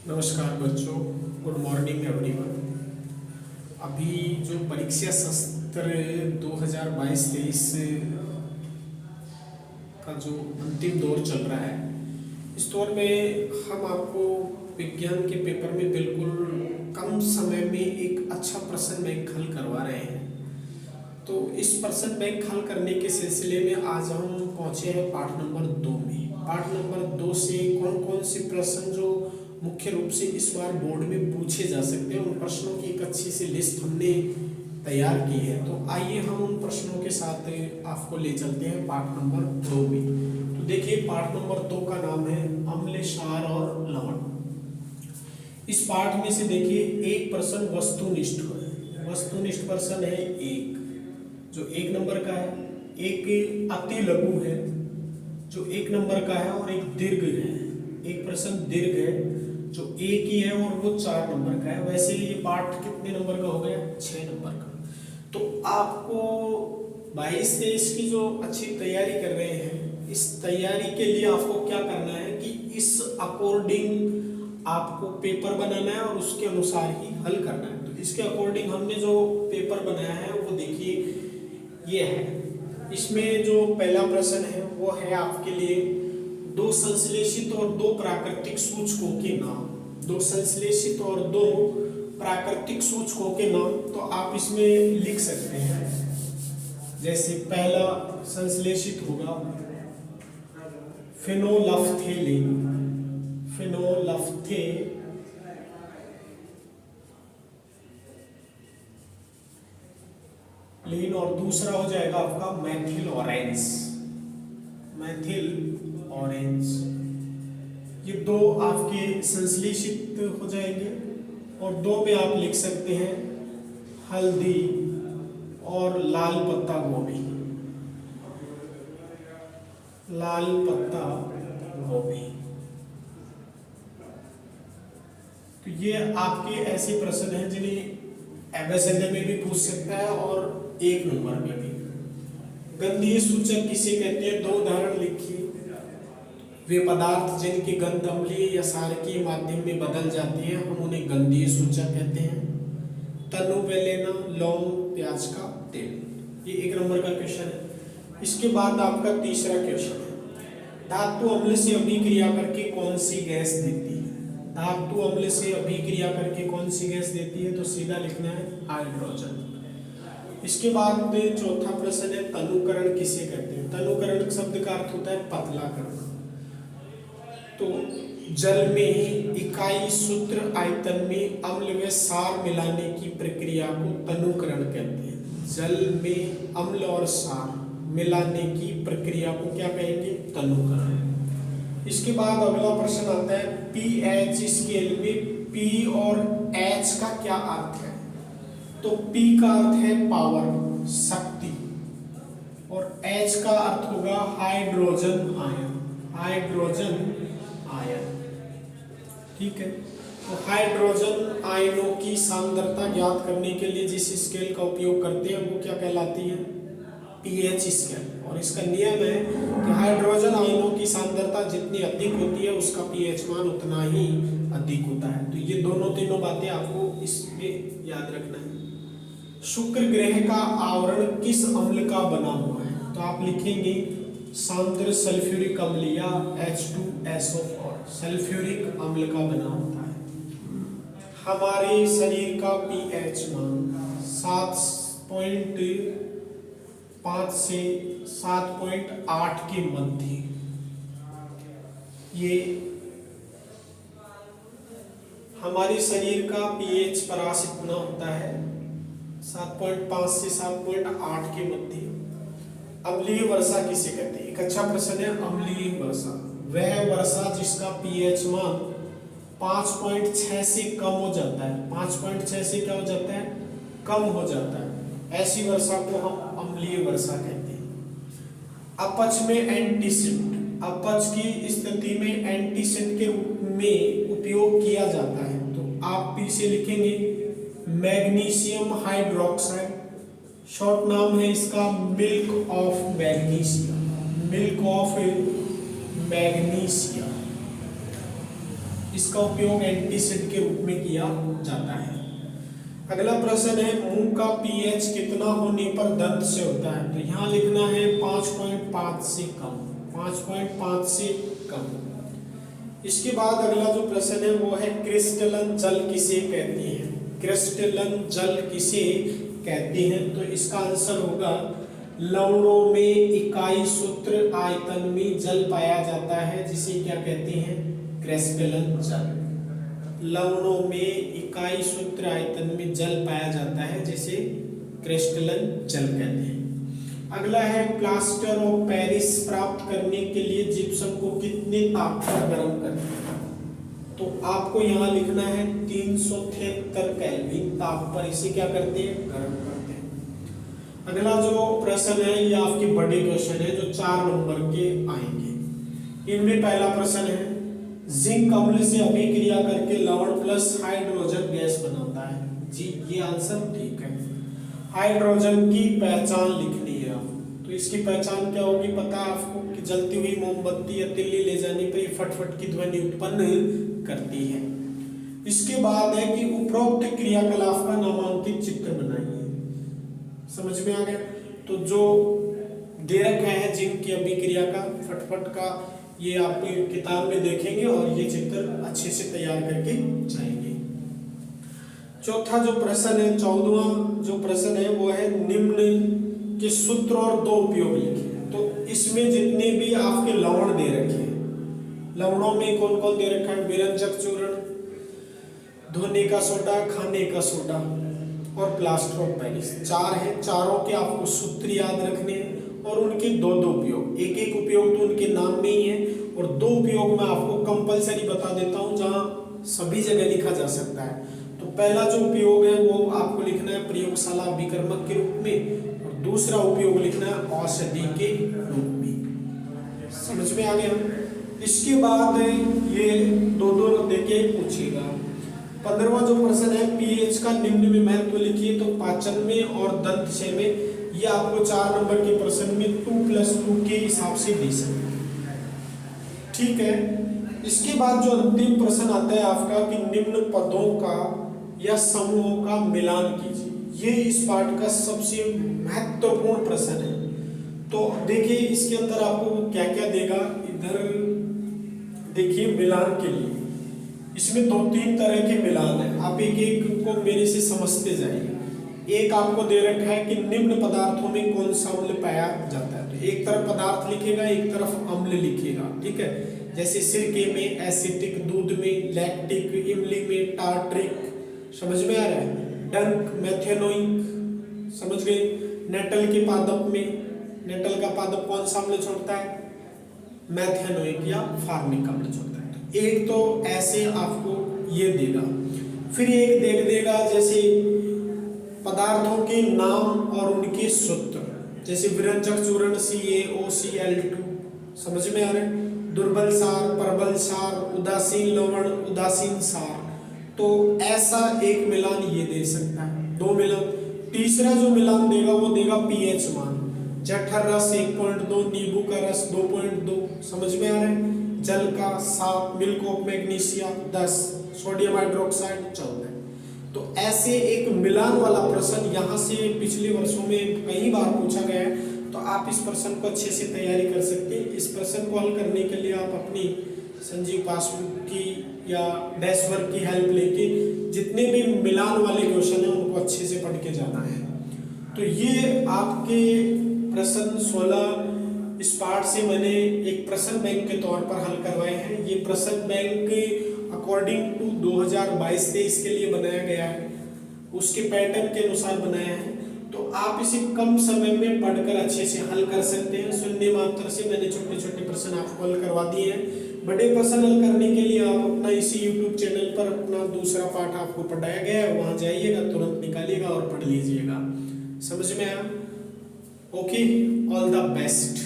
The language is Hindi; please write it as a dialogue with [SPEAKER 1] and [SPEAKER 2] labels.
[SPEAKER 1] नमस्कार बच्चों, गुड मॉर्निंग एवरीवन। अभी जो परीक्षा सत्र 2022-23 का जो अंतिम दौर चल रहा है, इस दौर में हम आपको विज्ञान के पेपर में बिल्कुल कम समय में एक अच्छा प्रश्न बैंक हल करवा रहे हैं। तो इस प्रश्न बैंक हल करने के सिलसिले में आज हम पहुंचे हैं पाठ नंबर 2 में। पाठ नंबर 2 से कौन कौन से प्रश्न जो मुख्य रूप से इस बार बोर्ड में पूछे जा सकते हैं, उन प्रश्नों की एक अच्छी सी लिस्ट हमने तैयार की है। तो आइए हम उन प्रश्नों के साथ आपको ले चलते हैं पाठ नंबर 2 में। तो देखिए, पाठ नंबर 2 का नाम है अम्ल, क्षार और लवण। इस पाठ में से देखिए एक प्रश्न वस्तुनिष्ठ है। वस्तुनिष्ठ प्रश्न है एक, जो 1 नंबर का है। एक अति लघु है जो 1 नंबर का है, और एक दीर्घ है। एक प्रश्न दीर्घ है जो एक ही है और वो 4 नंबर का है। वैसे ये पाठ कितने नंबर का हो गया? 6 नंबर का। तो आपको 22-23 की जो अच्छी तैयारी कर रहे हैं, इस तैयारी के लिए आपको क्या करना है कि इस अकॉर्डिंग आपको पेपर बनाना है और उसके अनुसार ही हल करना है। तो इसके अकॉर्डिंग हमने जो पेपर बनाया है वो देखिए ये है। इसमें जो पहला प्रश्न है वो है आपके लिए 2 संश्लेषित और 2 प्राकृतिक सूचकों के नाम। 2 संश्लेषित और 2 प्राकृतिक सूचकों के नाम। तो आप इसमें लिख सकते हैं, जैसे पहला संश्लेषित होगा फेनोल्फथेलिन। और दूसरा हो जाएगा आपका मैथिल ऑरेंज। ये 2 आपके संश्लेषित हो जाएंगे, और 2 में आप लिख सकते हैं हल्दी और लाल पत्ता गोभी। तो ये आपके ऐसे प्रश्न हैं जिन्हें एमएसएनए में भी पूछ सकता है और 1 नंबर में भी। गंधीय सूचक किसे कहते हैं? 2 उदाहरण लिखिए। वे पदार्थ जिनकी गंध अम्लीय या क्षारकीय माध्यम में बदल जाती है, हम उन्हें गंधीय सूचक कहते हैं। तनु, बेलेना, लौंग, प्याज का तेल। ये 1 नंबर का क्वेश्चन है। इसके बाद आपका तीसरा क्वेश्चन है, धातु अम्ल से अभिक्रिया करके कौन सी गैस देती है? धातु अम्ल से अभिक्रिया करके कौन सी गैस देती है? तो सीधा लिखना है हाइड्रोजन। इसके बाद चौथा प्रश्न है, तनुकरण किसे कहते हैं? तनुकरण शब्द का अर्थ होता है पतला करना। तो जल में इकाई सूत्र आयतन में अम्ल व क्षार मिलाने की प्रक्रिया को तनुकरण कहते हैं। जल में अम्ल और क्षार मिलाने की प्रक्रिया को क्या कहेंगे? तनुकरण। इसके बाद अगला प्रश्न आता है, पीएच स्केल में पी और एच का क्या अर्थ है? तो P का अर्थ है पावर, शक्ति, और H का अर्थ होगा हाइड्रोजन आयन। ठीक है। तो हाइड्रोजन आयनों की सांद्रता ज्ञात करने के लिए जिस स्केल का उपयोग करते हैं वो क्या कहलाती है? PH scale. और इसका नियम है कि हाइड्रोजन आयनों की सांद्रता जितनी अधिक होती है उसका पीएच मान उतना ही अधिक होता है। तो ये तीनों बातें आपको इसमें याद रखना है। शुक्र ग्रह का आवरण किस अम्ल का बना हुआ है? तो आप लिखेंगे सांद्र सल्फ्यूरिक अम्ल या H2SO4। सल्फ्यूरिक अम्ल का बना होता है। हमारे शरीर का पीएच मान 7.5 से 7.8 के मध्य। ये हमारे शरीर का पीएच परास इतना होता है 7.5 से 7.8 के मध्य। अम्लीय वर्षा किसे कहते हैं? एक अच्छा प्रश्न है। अम्लीय वर्षा वह वर्षा जिसका पीएच मान 5.6 से कम हो जाता है। 5.6 से क्या हो जाता है? कम हो जाता है। ऐसी वर्षा को हम अम्लीय वर्षा कहते हैं। अपच में एंटीसिड, अपच की स्थिति में एंटीसिड के रूप में उपयोग किया जाता है। तो आप पी से लिखेंगे मैग्नीशियम हाइड्रोक्साइड। शॉर्ट नाम है इसका मिल्क ऑफ मैग्नीशिया। इसका उपयोग एंटीसिड के रूप में किया जाता है। अगला प्रश्न है मुंह का पीएच कितना होने पर दंत से होता है? तो यहाँ लिखना है 5.5 से कम, 5.5 से कम। इसके बाद अगला जो प्रश्न है वो है क्रिस्टलन जल किसे कहती है? क्रिस्टलन जल किसे कहती है? तो इसका आंसर होगा लवणों में इकाई सूत्र आयतन में जल पाया जाता है जिसे क्या कहते हैं? क्रिस्टलन जल। लवणों में इकाई सूत्र आयतन में जल पाया जाता है जिसे क्रिस्टलन जल कहते हैं। अगला है प्लास्टर ऑफ पेरिस प्राप्त करने के लिए जिप्सम को कितने ताप पर गर्म करते हैं? तो आपको यहाँ लिखना है 373 केल्विन ताप पर इसे क्या करते हैं? गर्म करते हैं। अगला जो प्रश्न है ये आपके बड़े क्वेश्चन है जो 4 नंबर के आएंगे। इनमें पहला प्रश्न है जिंक अम्ल से अभिक्रिया करके लवण प्लस हाइड्रोजन गैस बनाता है। जी ये आंसर ठीक है। हाइड्रोजन की पहचान लिखनी है आप, तो इसकी पहचान क्या होगी पता है आपको कि जलती हुई मोमबत्ती या तिल्ली ले जाने पर फटफट की ध्वनि उत्पन्न करती है। इसके बाद है कि उपरोक्त क्रियाकलाप का नामांकित चित्र बनाइए। समझ में आ गया? तो जो दे रखा है जिंक की अभिक्रिया का फटफट का ये आप किताब में देखेंगे और ये चित्र अच्छे से तैयार करके जाएंगे। चौथा जो प्रश्न है 14वां जो प्रश्न है वो है निम्न के सूत्र और 2 उपयोग लिखिए। तो इसमें जितने भी आपके लवण दे रखे हैं, लवणों में कौन कौन दे रखा है? विरंजक चूर्ण, धोने का सोडा, खाने का सोडा और प्लास्टर ऑफ पेरिस। 4 है, चारों के आपको सूत्र याद रखने हैं और उनके 2 उपयोग। एक उपयोग तो उनके नाम में ही है और 2 उपयोग मैं आपको कंपलसरी बता देता हूं जहां सभी जगह लिखा जा सकता है। तो पहला जो उपयोग है वो आपको लिखना है प्रयोगशाला अभिकर्मक के रूप में और दूसरा उपयोग लिखना है औषधि के रूप में। समझ में आ गया? इसके बाद ये 2 देके पूछेगा। 15वां जो प्रश्न है पीएच का निम्न में महत्व लिखिए। तो पाचन में और दंत से में ये आपको 4 नंबर के प्रश्न में 2+2 के हिसाब से दे सकते हैं। ठीक है। इसके बाद जो अंतिम प्रश्न आता है आपका कि निम्न पदों का या समूहों का मिलान कीजिए। ये इस पाठ का सबसे महत्वपूर्ण प्रश्न है। तो देखिए इसके अंदर आपको क्या क्या देगा। इधर देखिए मिलान के लिए इसमें 2-3 तरह के मिलान है। आप एक एक को मेरे से समझते जाइए। एक आपको दे रखा है कि निम्न पदार्थों में कौन सा अम्ल पाया जाता है। तो एक तरफ पदार्थ लिखेगा, एक तरफ अम्ल लिखेगा। ठीक है, जैसे सिरके में एसिटिक, दूध में लैक्टिक, इमली में टार्ट्रिक। समझ में आ रहा है? डंक मेथेनोइक। समझ गए? नेटल के पादप में, नेटल का पादप कौन सा अम्ल छोड़ता है? मेथेनोइक या फार्मिक अम्ल छोड़ता है। तो एक तो ऐसे आपको ये देगा। फिर एक देगा जैसे पदार्थों के नाम और उनके सूत्र, जैसे विरंजक चूर्ण CaOCl2। समझ में आ रहा है? दुर्बल सार, प्रबल सार, उदासीन लवण, उदासीन सार। तो ऐसा एक मिलान ये दे सकता है। 2 मिलान। तीसरा जो मिलान देगा वो देगा पीएच मान। जठर रस 1.2, नींबू का रस 2.2। समझ में आ रहा है? जल का 7, milk of magnesia 10, sodium hydroxide 14। तो ऐसे एक मिलान वाला प्रश्न यहाँ से पिछले वर्षों में कई बार पूछा गया है। तो आप इस प्रश्न को अच्छे से तैयारी कर सकते हैं। इस प्रश्न को हल करने के लिए आप अपनी संजीव पासबुक की या डैशवर्क की हेल्प लेके जितने भी मिलान वाले क्वेश्चन हैं उनको अच्छे से पढ़ के जाना है। तो ये आपके प्रश्न 16 इस पाठ से मैंने एक प्रश्न बैंक के तौर पर हल करवाए हैं। ये प्रश्न बैंक अकॉर्डिंग टू 2022-23 के लिए बनाया गया है, उसके पैटर्न के अनुसार बनाया है। तो आप इसे कम समय में पढ़कर अच्छे से हल कर सकते हैं। शून्य मात्रा से मैंने छोटे छोटे प्रश्न आपको हल करवा दिए हैं। बड़े प्रश्न हल करने के लिए आप अपना इसी YouTube चैनल पर अपना दूसरा पाठ आपको पढ़ाया गया है, वहां जाइएगा, तुरंत निकालिएगा और पढ़ लीजिएगा। समझ में आया? Okay, all the best.